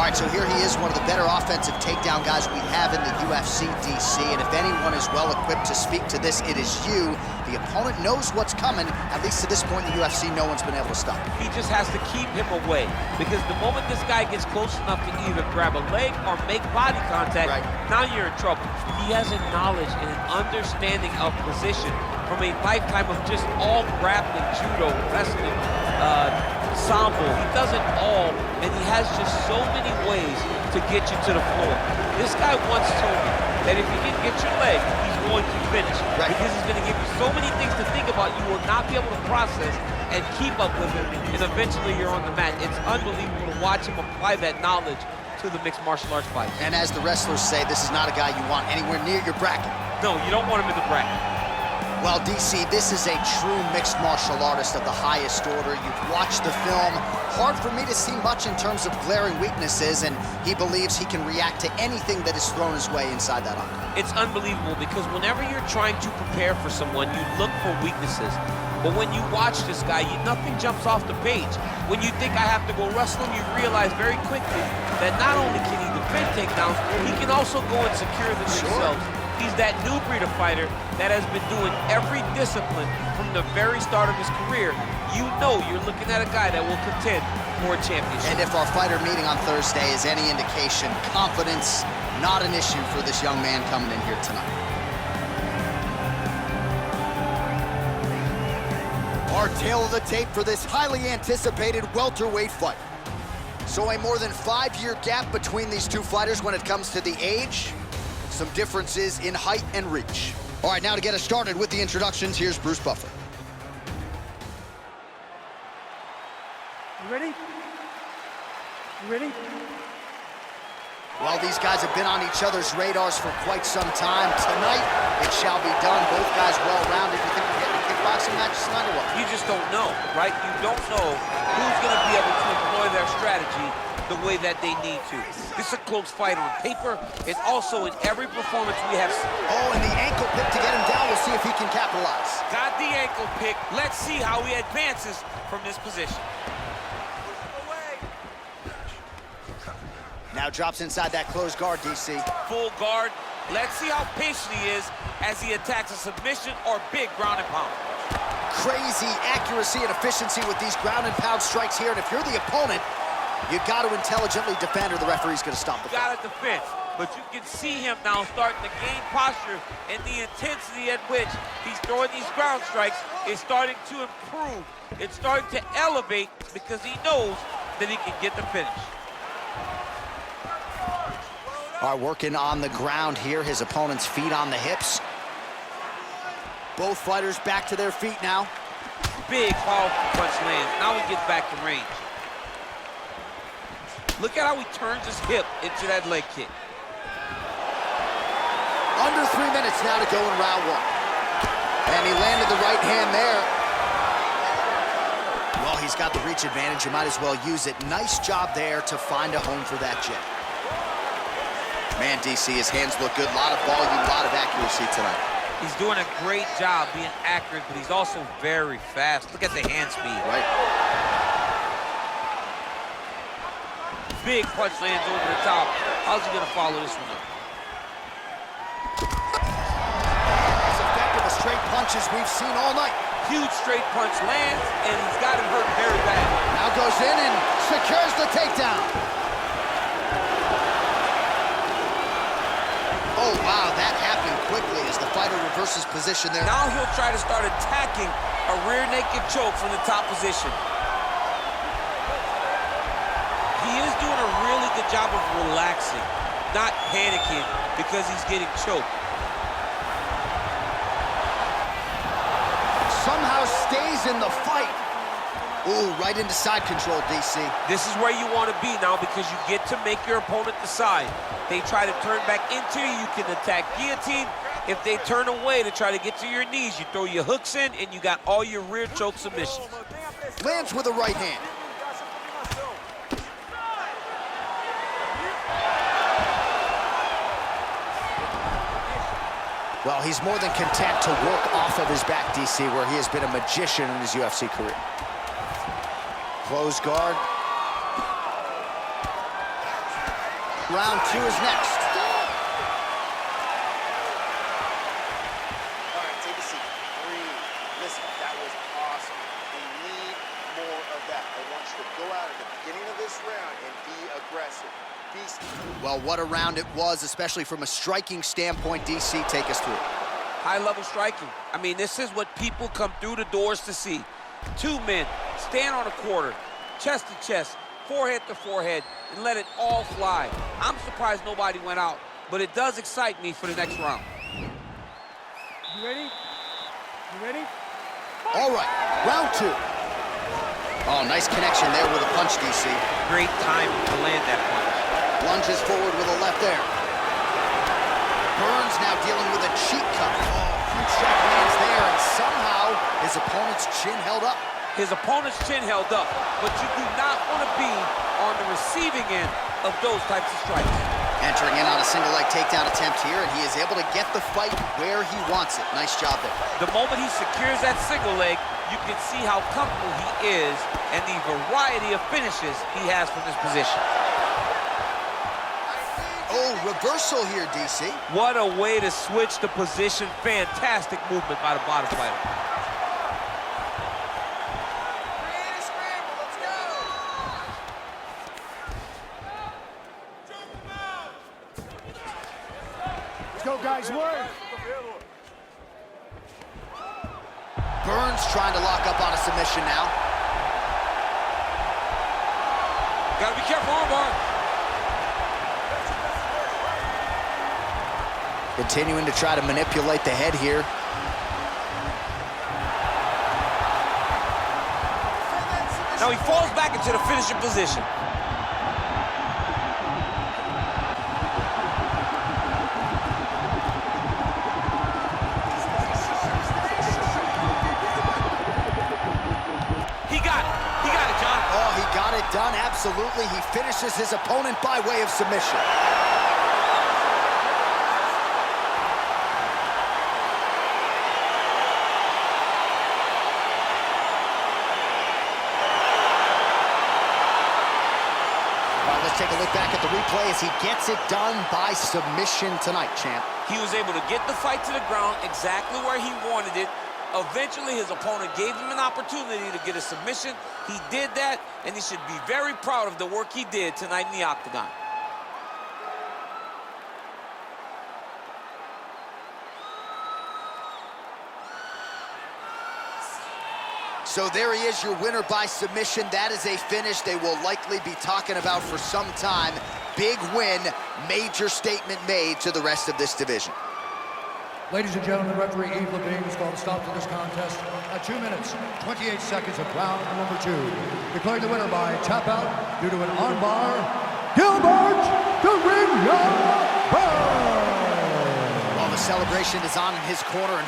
All right, so here he is, one of the better offensive takedown guys we have in the UFC, DC. And if anyone is well-equipped to speak to this, it is you. The opponent knows what's coming. At least to this point in the UFC, no one's been able to stop him. He just has to keep him away, because the moment this guy gets close enough to either grab a leg or make body contact, now you're in trouble. He has a knowledge and an understanding of position from a lifetime of just all grappling, judo, wrestling, sambo. He does it all, and he has just so many ways to get you to the floor. This guy once told me that if he can get your leg, he's going to finish. Because he's going to give you so many things to think about, you will not be able to process and keep up with him, and eventually you're on the mat. It's unbelievable to watch him apply that knowledge to the mixed martial arts fight. And as the wrestlers say, this is not a guy you want anywhere near your bracket. No, you don't want him in the bracket. Well, DC, this is a true mixed martial artist of the highest order. You've watched the film. Hard for me to see much in terms of glaring weaknesses, and he believes he can react to anything that is thrown his way inside that octagon. It's unbelievable, because whenever you're trying to prepare for someone, you look for weaknesses. But when you watch this guy, nothing jumps off the page. When you think I have to go wrestle him, you realize very quickly that not only can he defend takedowns, he can also go and secure them himself. He's that new breed of fighter that has been doing every discipline from the very start of his career. You know you're looking at a guy that will contend for a championship. And if our fighter meeting on Thursday is any indication, confidence not an issue for this young man coming in here tonight. Our tale of the tape for this highly anticipated welterweight fight. So a more than 5-year gap between these two fighters when it comes to the age. Some differences in height and reach. All right, now to get us started with the introductions, here's Bruce Buffer. You ready? You ready? Well, these guys have been on each other's radars for quite some time. Tonight, it shall be done. Both guys well-rounded. You think we're getting a kickboxing match tonight or what? You just don't know, right? You don't know who's going to be able to employ their strategy the way that they need to. This is a close fight on paper. It's also in every performance we have seen. Oh, and the ankle pick to get him down. We'll see if he can capitalize. Got the ankle pick. Let's see how he advances from this position. Now drops inside that closed guard, DC. Full guard. Let's see how patient he is as he attacks a submission or big ground and pound. Crazy accuracy and efficiency with these ground and pound strikes here. And if you're the opponent, you got to intelligently defend, or the referee's going to stop the fight. Got to defend, but you can see him now starting to gain posture, and the intensity at which he's throwing these ground strikes is starting to improve. It's starting to elevate because he knows that he can get the finish. All right, working on the ground here. His opponent's feet on the hips. Both fighters back to their feet now. Big, powerful punch lands. Now he gets back to range. Look at how he turns his hip into that leg kick. Under 3 minutes now to go in round one. And he landed the right hand there. Well, he's got the reach advantage. You might as well use it. Nice job there to find a home for that jab. Man, DC, his hands look good. A lot of volume, a lot of accuracy tonight. He's doing a great job being accurate, but he's also very fast. Look at the hand speed. Right. Big punch lands over the top. How's he gonna follow this one up? As effective as straight punches we've seen all night. Huge straight punch lands, and he's got him hurt very bad. Now goes in and secures the takedown. Oh, wow, that happened quickly as the fighter reverses position there. Now he'll try to start attacking a rear naked choke from the top position. He is doing a really good job of relaxing, not panicking because he's getting choked. Somehow stays in the fight. Ooh, right into side control, DC. This is where you want to be now because you get to make your opponent decide. They try to turn back into you, you can attack guillotine. If they turn away to try to get to your knees, you throw your hooks in and you got all your rear choke submissions. Lands with a right hand. Well, he's more than content to work off of his back, DC, where he has been a magician in his UFC career. Close guard. round 2 is next. All right, take a seat. Breathe. Listen, that was awesome. We need more of that. I want you to go out at the beginning of this round and be aggressive. Well, what a round it was, especially from a striking standpoint. DC, take us through. High-level striking. I mean, this is what people come through the doors to see. 2 men stand on a quarter, chest to chest, forehead to forehead, and let it all fly. I'm surprised nobody went out, but it does excite me for the next round. You ready? You ready? All right, round 2. Oh, nice connection there with a punch, DC. Great time to land that punch. Lunges forward with a left there. Burns now dealing with a cheek cup. Oh, huge shot lands there, and somehow his opponent's chin held up. His opponent's chin held up, but you do not want to be on the receiving end of those types of strikes. Entering in on a single leg takedown attempt here, and he is able to get the fight where he wants it. Nice job there. The moment he secures that single leg, you can see how comfortable he is and the variety of finishes he has from this position. Oh, reversal here, DC. What a way to switch the position. Fantastic movement by the bottom fighter. Let's go, guys, work. Burns trying to lock up on a submission now. Gotta be careful, armbar. Continuing to try to manipulate the head here. Now he falls back into the finishing position. He got it, John. Oh, he got it done, absolutely. He finishes his opponent by way of submission. Let's take a look back at the replay as he gets it done by submission tonight, champ. He was able to get the fight to the ground exactly where he wanted it. Eventually, his opponent gave him an opportunity to get a submission. He did that, and he should be very proud of the work he did tonight in the octagon. So there he is, your winner by submission. That is a finish they will likely be talking about for some time. Big win, major statement made to the rest of this division. Ladies and gentlemen, referee Yves Levine has called a stop to this contest at 2 minutes, 28 seconds of round number 2. Declaring the winner by tap out due to an armbar, Gilbert the Ring Burns. While the celebration is on in his corner and